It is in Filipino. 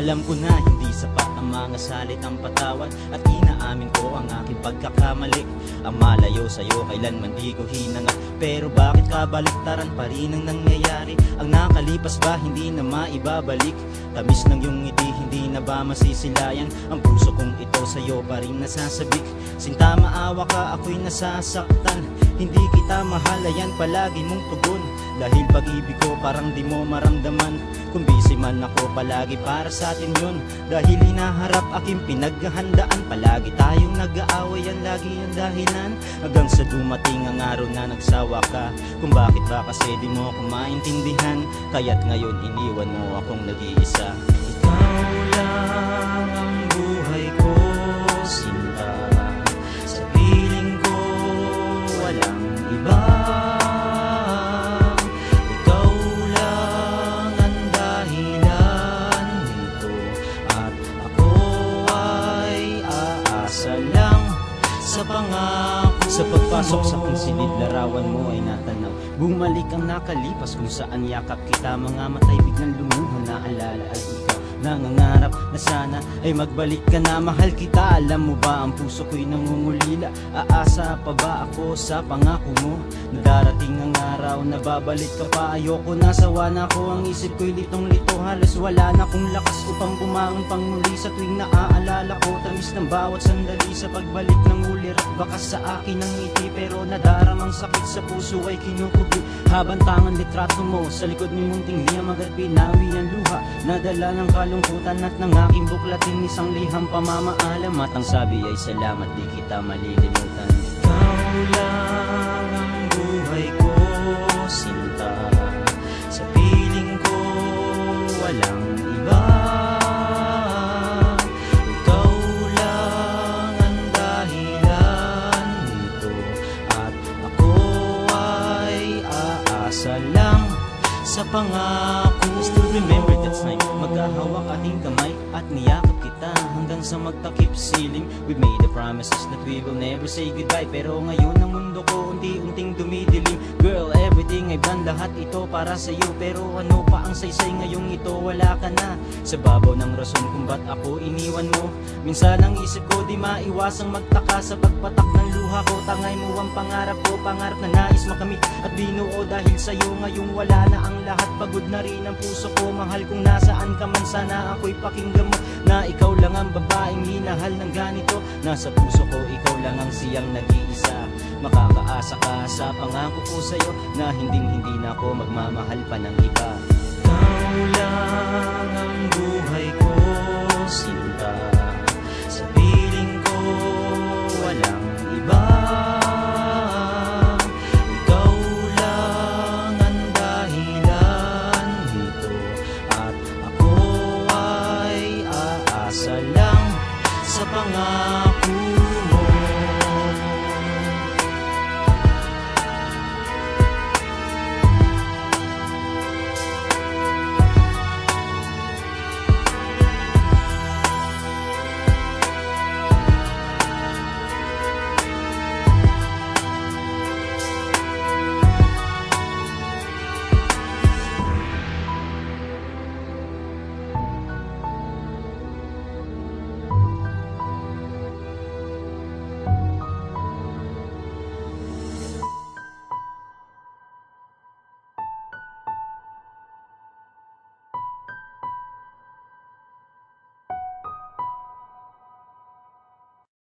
Alam ko na hindi sapat ang mga salitang patawad, at inaamin ko ang aking pagkakamali. Ang malayo sa'yo kailanman di ko hinangat, pero bakit kabaliktaran pa rin ang nangyayari? Ang nakalipas ba hindi na maibabalik? Tamis ng iyong ngiti hindi na ba masisilayan? Ang puso kong ito sa'yo pa rin nasasabik. Sinta maawa ka ako'y nasasaktan, hindi kita mahalayan palagi mong tugon. Dahil pag-ibig ko parang di mo maramdaman, kung busy man ako palagi para sa atin yun. Dahil hinaharap aking pinaghahandaan, palagi tayong nag-aaway, yan lagi ang dahilan. Hanggang sa dumating ang araw na nagsawa ka, kung bakit ba kasi di mo ako maintindihan. Kaya't ngayon iniwan mo akong nag-iisa. Ikaw lang ang buhay ko, sinta. Sa piling ko walang iba. Sa pangako, sa pagpasok sa kong silid, larawan mo ay natanaw. Bumalik ang nakalipas kung saan yakap kita. Mga matay biglang lumuha, naalala ay ikaw. Nangangarap na sana ay magbalik ka na, mahal kita. Alam mo ba ang puso ko'y nangungulila? Aasa pa ba ako sa pangako mo? Na darating ang araw na babalik ka pa. Ayoko na, sawa na ko, ang isip ko'y litong-lito. Halos wala na kong lakas upang bumangon pang muli. Sa tuwing naaalala ko, tamis ng bawat sandali. Sa pagbalik ng ulir, bakas sa akin ang ngiti, pero nadaramang sakit sa puso ay kinukubi. Habantangan litrato mo sa likod ng munting liyam, agad pinawi ang luha. Nadala ng kalungkutan at ng aking buklatin, isang liham pamamaalam. At ang sabi ay salamat, di kita malilimutan. Ikaw lang ang buhay ko, sinta. Sa piling ko walang iba. Ikaw lang ang dahilan nito, at ako ay aasa lang sa pangako. Still remember that night, magkahawak ating kamay at niyakap kita hanggang sa magtakip siling. We made the promises that we will never say goodbye, pero ngayon ang mundo ko unti-unting dumidilim. Girl, everything I've done, lahat ito para sa'yo, pero ano pa ang saysay ngayong ito? Wala ka na sa babaw ng rason kung ba't ako iniwan mo. Minsan ang isip ko di maiwasang magtaka sa pagpatak ng luha ko. Tangay mo ang pangarap ko, pangarap na nais makamit at binuo. Dahil sa'yo ngayong wala na ang lahat, pagod na rin ang puso ko. Mahal kung nasaan ka man, sana ako'y pakinggan mo, na ikaw lang ang babaeng minahal ng ganito. Nasa puso ko ikaw lang ang siyang nag-iisa. Makakaasa ka sa pangako ko sa'yo, na hinding-hindi na ako magmamahal pa ng iba. Ikaw lang ang buhay ko, sinta.